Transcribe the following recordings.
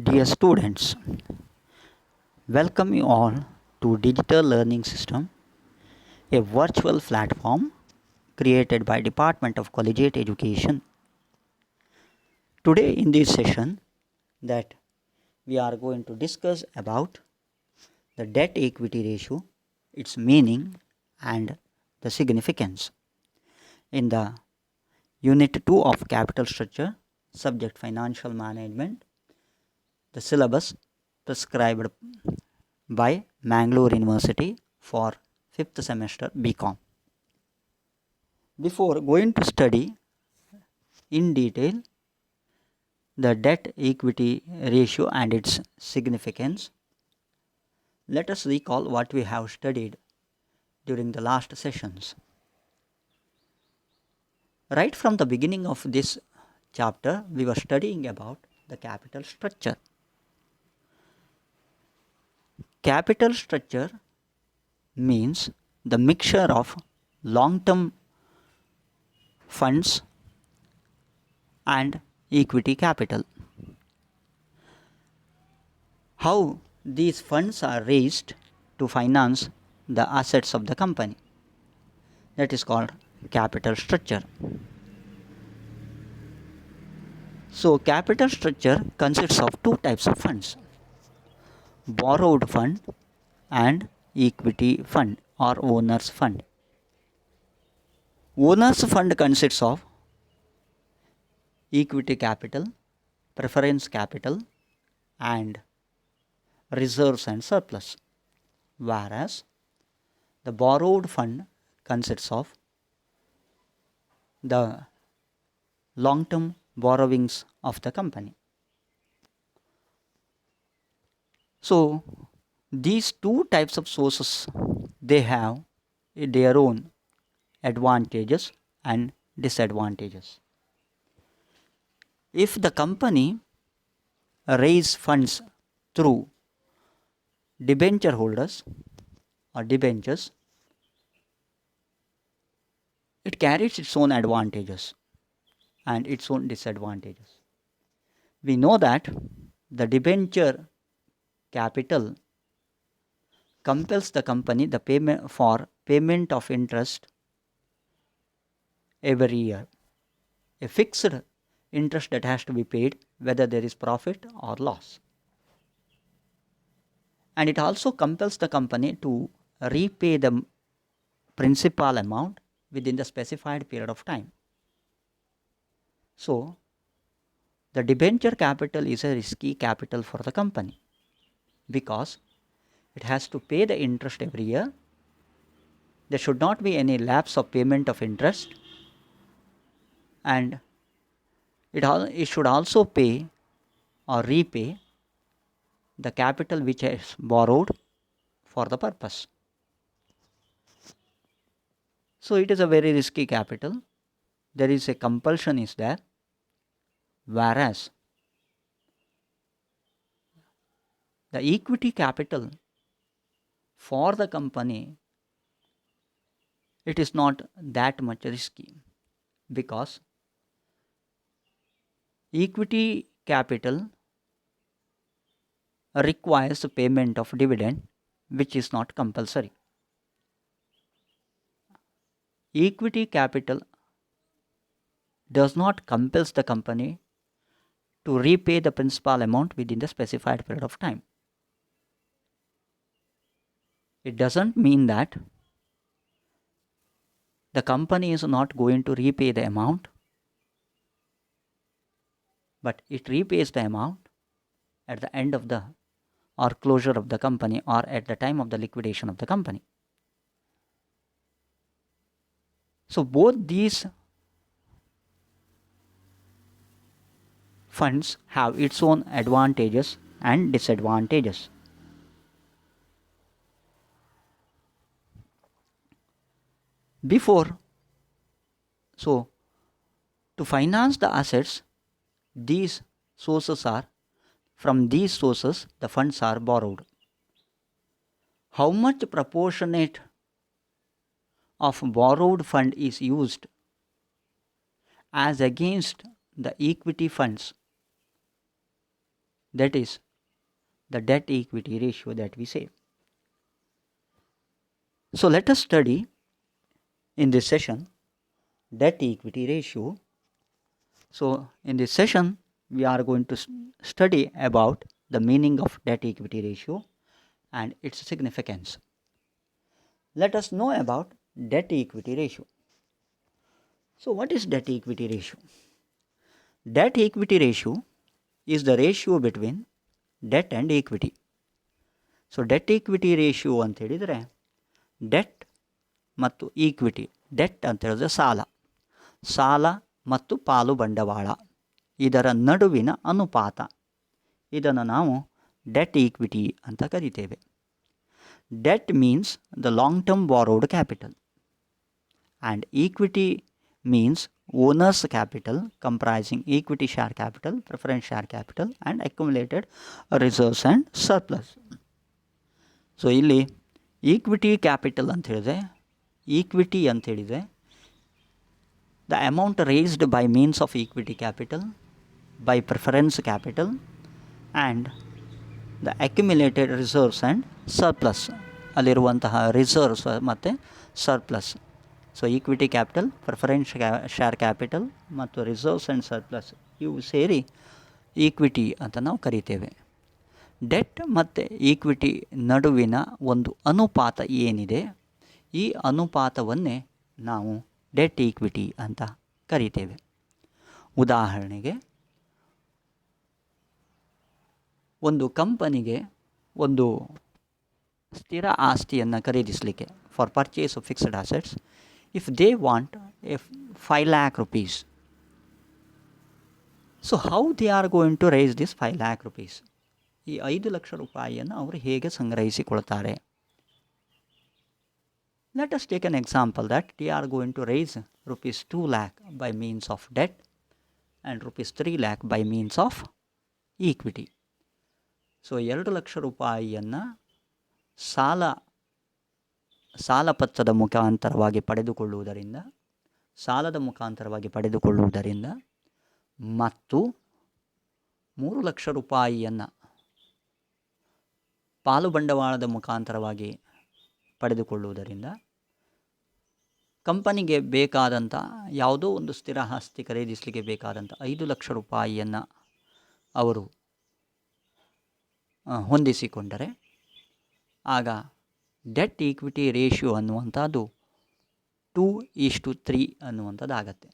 Dear students, welcome you all to Digital Learning System, a virtual platform created by Department of Collegiate Education. Today in this session that we are going to discuss about the debt equity ratio, its meaning and the significance. In the unit 2 of capital structure, subject financial management, the syllabus prescribed by Mangalore University for 5th semester BCom. Before going to study in detail the debt equity ratio and its significance, let us recall what we have studied during the last sessions. Right from the beginning of this chapter, we were studying about the capital structure. Capital structure means the mixture of long-term funds and equity capital. How these funds are raised to finance the assets of the company. That is called capital structure. So, capital structure consists of two types of funds: borrowed fund and equity fund or owner's fund. Owner's fund consists of equity capital, preference capital, and reserves and surplus, whereas the borrowed fund consists of the long term borrowings of the company. So, these two types of sources, they have their own advantages and disadvantages. If the company raise funds through debenture holders or debentures, it carries its own advantages and its own disadvantages. We know that the debenture capital compels the company the payment of interest every year, a fixed interest that has to be paid whether there is profit or loss. And it also compels the company to repay the principal amount within the specified period of time. So, the debenture capital is a risky capital for the company because it has to pay the interest every year. There should not be any lapse of payment of interest, and it should also pay or repay the capital which is borrowed for the purpose. So it is a very risky capital. There is a compulsion is there, whereas the equity capital for the company, it is not that much risky because equity capital requires payment of dividend which is not compulsory. Equity capital does not compels the company to repay the principal amount within the specified period of time. It doesn't mean that the company is not going to repay the amount, but it repays the amount at the end of the or closure of the company or at the time of the liquidation of the company. So both these funds have its own advantages and disadvantages. Before, so to finance the assets, these sources are from these sources the funds are borrowed. How much proportionate of borrowed fund is used as against the equity funds That is the debt equity ratio that we say. So let us study in this session debt equity ratio. So in this session we are going to study about the meaning of debt equity ratio and its significance. Let us know about debt equity ratio. So what is debt equity ratio? Debt equity ratio is the ratio between debt and equity. So debt equity ratio ಅಂತ ಹೇಳಿದರೆ debt ಮತ್ತು equity, debt ಅಂತ ಹೇಳಿದ್ರೆ ಸಾಲ ಮತ್ತು ಪಾಲು ಬಂಡವಾಳ ಇದರ ನಡುವಿನ ಅನುಪಾತ, ಇದನ್ನು ನಾವು ಡೆಟ್ ಈಕ್ವಿಟಿ ಅಂತ ಕರಿತೇವೆ. Debt means the long term borrowed capital and equity means owner's capital comprising equity share capital, preference share capital and accumulated reserves and surplus. So ಇಲ್ಲಿ ಈಕ್ವಿಟಿ ಕ್ಯಾಪಿಟಲ್ ಅಂತ ಹೇಳಿದ್ರೆ, ಈಕ್ವಿಟಿ ಅಂತ ಹೇಳಿದರೆ the amount raised by means of equity capital, by preference capital and the accumulated reserves and surplus, ಅಲ್ಲಿರುವಂತಹ reserves ಮತ್ತು surplus. So equity capital, preference share capital ಮತ್ತು reserves and surplus ಇವು ಸೇರಿ equity ಅಂತ ನಾವು ಕರಿತೇವೆ. ಡೆಟ್ ಮತ್ತು ಈಕ್ವಿಟಿ ನಡುವಿನ ಒಂದು ಅನುಪಾತ ಏನಿದೆ, ಈ ಅನುಪಾತವನ್ನೇ ನಾವು ಡೆಟ್ ಈಕ್ವಿಟಿ ಅಂತ ಕರಿತೇವೆ. ಉದಾಹರಣೆಗೆ ಒಂದು ಕಂಪನಿಗೆ ಒಂದು ಸ್ಥಿರ ಆಸ್ತಿಯನ್ನು ಖರೀದಿಸಲಿಕ್ಕೆ, for purchase of fixed assets, if they want a 5 lakh rupees, so how they are going to raise this 5 lakh rupees? ಈ 5 ಲಕ್ಷ ರೂಪಾಯಿಯನ್ನು ಅವರು ಹೇಗೆ ಸಂಗ್ರಹಿಸಿಕೊಳ್ತಾರೆ? Let us take an example that they are going to raise rupees 2 lakh by means of debt and rupees 3 lakh by means of equity. So 2 lakh ರೂಪಾಯಿಯನ್ನು ಸಾಲಪತ್ರದ ಮುಖಾಂತರವಾಗಿ ಪಡೆದುಕೊಳ್ಳುವುದರಿಂದ ಮತ್ತು 3 ಲಕ್ಷ ರೂಪಾಯಿಯನ್ನು ಪಾಲು ಬಂಡವಾಳದ ಮುಖಾಂತರವಾಗಿ ಪಡೆದುಕೊಳ್ಳುವುದರಿಂದ ಕಂಪನಿಗೆ ಬೇಕಾದಂಥ ಯಾವುದೋ ಒಂದು ಸ್ಥಿರ ಆಸ್ತಿ ಖರೀದಿಸಲಿಕ್ಕೆ ಬೇಕಾದಂಥ 5 ಲಕ್ಷ ರೂಪಾಯಿಯನ್ನು ಅವರು ಹೊಂದಿಸಿಕೊಂಡರೆ ಆಗ ಡೆಟ್ ಈಕ್ವಿಟಿ ರೇಷಿಯೋ ಅನ್ನುವಂಥದ್ದು 2:3 ಅನ್ನುವಂಥದ್ದಾಗತ್ತೆ.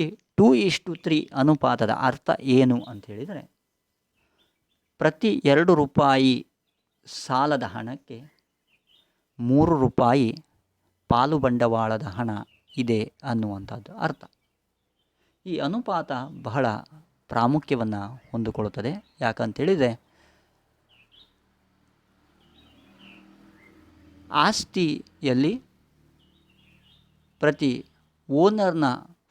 ಈ 2:3 ಅನುಪಾತದ ಅರ್ಥ ಏನು ಅಂತ ಹೇಳಿದರೆ, ಪ್ರತಿ 2 ರೂಪಾಯಿ ಸಾಲದ ಹಣಕ್ಕೆ 3 ರೂಪಾಯಿ ಪಾಲು ಬಂಡವಾಳದ ಹಣ ಇದೆ ಅನ್ನುವಂಥದ್ದು ಅರ್ಥ. ಈ ಅನುಪಾತ ಬಹಳ ಪ್ರಾಮುಖ್ಯವನ್ನು ಹೊಂದಿಕೊಳ್ಳುತ್ತದೆ. ಯಾಕಂತೇಳಿದರೆ ಆಸ್ತಿಯಲ್ಲಿ ಪ್ರತಿ ಓನರ್ನ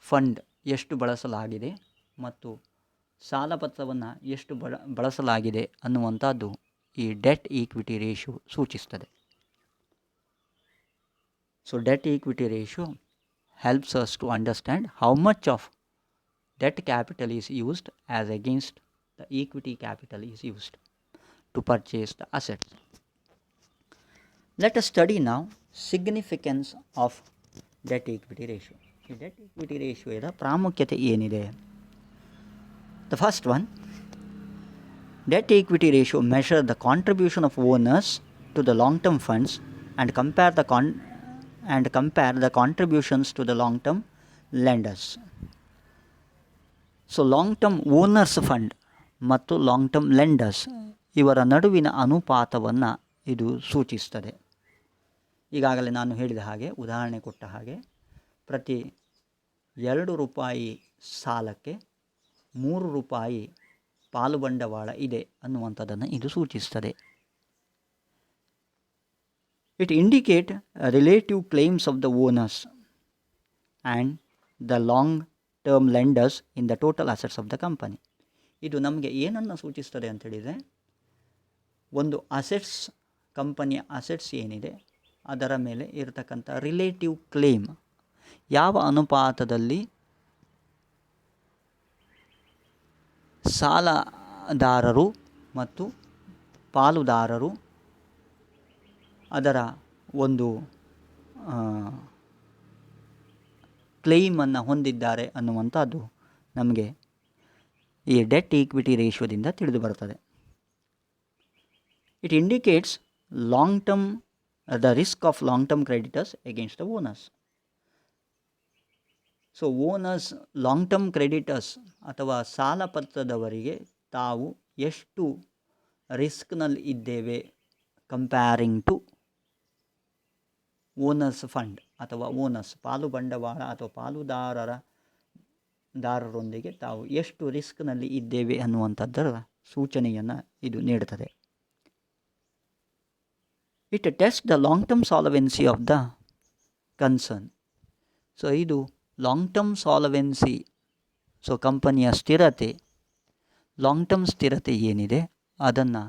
ಫಂಡ್ ಎಷ್ಟು ಬಳಸಲಾಗಿದೆ ಮತ್ತು ಸಾಲಪತ್ರವನ್ನು ಎಷ್ಟು ಬಳಸಲಾಗಿದೆ ಅನ್ನುವಂಥದ್ದು ಈ ಡೆಟ್ ಈಕ್ವಿಟಿ ರೇಷಿಯೋ ಸೂಚಿಸ್ತದೆ. So debt equity ratio helps us to understand how much of debt capital is used as against the equity capital is used to purchase the assets. Let us study now significance of debt equity ratio. ಈ debt equity ರೇಷಿಯೋದ ಪ್ರಾಮುಖ್ಯತೆ ಏನಿದೆ? The first one, debt equity ratio measure the contribution of owners to the long term funds and compare the contributions to the long term lenders. So long term owners fund ಮತ್ತು long term lenders ಇವರ ನಡುವಿನ ಅನುಪಾತವನ್ನು ಇದು ಸೂಚಿಸ್ತದೆ. ಈಗಾಗಲೇ ನಾನು ಹೇಳಿದ ಹಾಗೆ, ಉದಾಹರಣೆ ಕೊಟ್ಟ ಹಾಗೆ, ಪ್ರತಿ 2 ರೂಪಾಯಿ ಸಾಲಕ್ಕೆ 3 ರೂಪಾಯಿ ಪಾಲು ಬಂಡವಾಳ ಇದೆ ಅನ್ನುವಂಥದ್ದನ್ನು ಇದು ಸೂಚಿಸ್ತದೆ. It indicate relative claims of the owners and the long term lenders in the total assets of the company. ಇದು ನಮಗೆ ಏನನ್ನು ಸೂಚಿಸ್ತದೆ ಅಂತೇಳಿದರೆ, ಒಂದು ಅಸೆಟ್ಸ್, ಕಂಪನಿಯ ಅಸೆಟ್ಸ್ ಏನಿದೆ ಅದರ ಮೇಲೆ ಇರತಕ್ಕಂಥ ರಿಲೇಟಿವ್ ಕ್ಲೇಮ್, ಯಾವ ಅನುಪಾತದಲ್ಲಿ ಸಾಲ ದಾರರು ಮತ್ತು ಪಾಲುದಾರರು ಅದರ ಒಂದು ಕ್ಲೇಮನ್ನು ಹೊಂದಿದ್ದಾರೆ ಅನ್ನುವಂಥದ್ದು ನಮಗೆ ಈ ಡೆಟ್ ಈಕ್ವಿಟಿ ರೇಷಿಯೋದಿಂದ ತಿಳಿದು ಬರುತ್ತದೆ. It indicates long term the risk of long term creditors against the owners. So owners long term creditors ಅಥವಾ ಸಾಲಪತ್ರದವರಿಗೆ ತಾವು ಎಷ್ಟು ರಿಸ್ಕ್ನಲ್ಲಿ ಇದ್ದೇವೆ ಕಂಪ್ಯಾರಿಂಗ್ ಟು ಓನರ್ಸ್ ಫಂಡ್ ಅಥವಾ ಓನರ್ಸ್ ಪಾಲು ಬಂಡವಾಳ ಅಥವಾ ಪಾಲುದಾರರೊಂದಿಗೆ ತಾವು ಎಷ್ಟು ರಿಸ್ಕ್ನಲ್ಲಿ ಇದ್ದೇವೆ ಅನ್ನುವಂಥದ್ದರ ಸೂಚನೆಯನ್ನು ಇದು ನೀಡುತ್ತದೆ. It test the long term solvency of the concern. So ಇದು ಲಾಂಗ್ ಟರ್ಮ್ ಸಾಲ್ವೆನ್ಸಿ, ಸೊ ಕಂಪನಿಯ ಸ್ಥಿರತೆ, ಲಾಂಗ್ ಟರ್ಮ್ ಸ್ಥಿರತೆ ಏನಿದೆ ಅದನ್ನು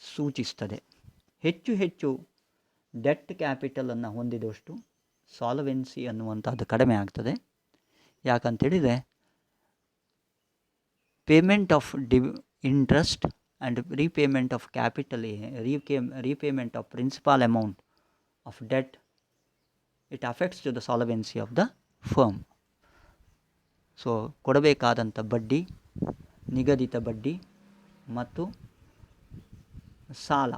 ಸೂಚಿಸ್ತದೆ. ಹೆಚ್ಚು ಹೆಚ್ಚು ಡೆಟ್ ಕ್ಯಾಪಿಟಲನ್ನು ಹೊಂದಿದಷ್ಟು ಸಾಲ್ವೆನ್ಸಿ ಅನ್ನುವಂಥದ್ದು ಕಡಿಮೆ ಆಗ್ತದೆ. ಯಾಕಂತೇಳಿದರೆ payment of interest and repayment of capital, repayment of principal amount of debt, it affects to the solvency of the firm. So ಕೊಡಬೇಕಾದಂಥ ಬಡ್ಡಿ, ನಿಗದಿತ ಬಡ್ಡಿ ಮತ್ತು ಸಾಲ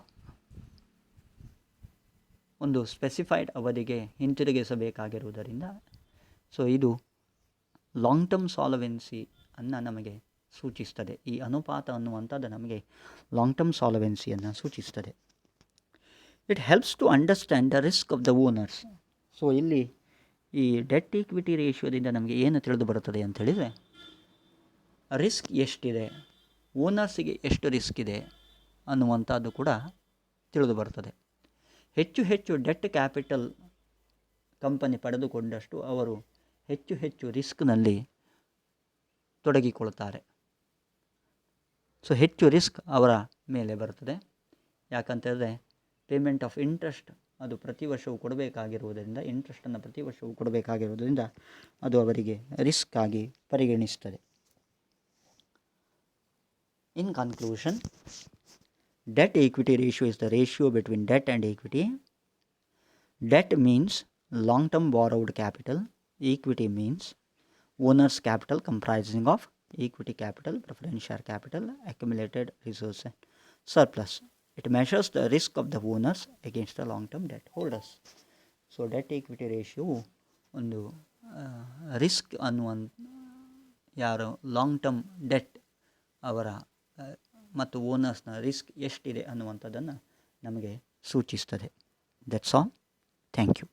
ಒಂದು ಸ್ಪೆಸಿಫೈಡ್ ಅವಧಿಗೆ ಹಿಂತಿರುಗಿಸಬೇಕಾಗಿರುವುದರಿಂದ ಸೊ ಇದು ಲಾಂಗ್ ಟರ್ಮ್ ಸಾಲ್ವೆನ್ಸಿ ಅನ್ನು ನಮಗೆ ಸೂಚಿಸ್ತದೆ. ಈ ಅನುಪಾತ ಅನ್ನುವಂಥದ್ದು ನಮಗೆ ಲಾಂಗ್ ಟರ್ಮ್ ಸಾಲ್ವೆನ್ಸಿಯನ್ನು ಸೂಚಿಸ್ತದೆ. It helps to understand the risk of the owners. So ಇಲ್ಲಿ ಈ ಡೆಟ್ ಈಕ್ವಿಟಿ ರೇಷಿಯೋದಿಂದ ನಮಗೆ ಏನು ತಿಳಿದು ಬರುತ್ತದೆ ಅಂತೇಳಿದರೆ, ರಿಸ್ಕ್ ಎಷ್ಟಿದೆ, ಓನರ್ಸಿಗೆ ಎಷ್ಟು ರಿಸ್ಕ್ ಇದೆ ಅನ್ನುವಂಥದ್ದು ಕೂಡ ತಿಳಿದು ಬರ್ತದೆ. ಹೆಚ್ಚು ಹೆಚ್ಚು ಡೆಟ್ ಕ್ಯಾಪಿಟಲ್ ಕಂಪನಿ ಪಡೆದುಕೊಂಡಷ್ಟು ಅವರು ಹೆಚ್ಚು ಹೆಚ್ಚು ರಿಸ್ಕ್ನಲ್ಲಿ ತೊಡಗಿಕೊಳ್ತಾರೆ. ಸೊ ಹೆಚ್ಚು ರಿಸ್ಕ್ ಅವರ ಮೇಲೆ ಬರ್ತದೆ. ಯಾಕಂತೇಳಿದ್ರೆ ಪೇಮೆಂಟ್ ಆಫ್ ಇಂಟ್ರೆಸ್ಟ್ ಅದು ಪ್ರತಿ ವರ್ಷವೂ ಕೊಡಬೇಕಾಗಿರುವುದರಿಂದ, ಇಂಟ್ರೆಸ್ಟನ್ನು ಪ್ರತಿ ವರ್ಷವೂ ಕೊಡಬೇಕಾಗಿರುವುದರಿಂದ ಅದು ಅವರಿಗೆ ರಿಸ್ಕ್ ಆಗಿ ಪರಿಗಣಿಸ್ತದೆ. ಇನ್ conclusion, debt equity ratio is the ratio between debt and equity. Debt means long term borrowed capital. Equity means owner's capital comprising of equity capital, preference share capital, accumulated reserves and surplus. It measures the risk of the owners against the long term debt holders. So debt equity ratio ಒಂದು risk ಅನ್ನುವಂಥ ಯಾರು long term debt ಅವರ ಮತ್ತು ಓನರ್ಸ್ನ risk ಎಷ್ಟಿದೆ ಅನ್ನುವಂಥದ್ದನ್ನು ನಮಗೆ ಸೂಚಿಸ್ತದೆ. That's all. Thank you.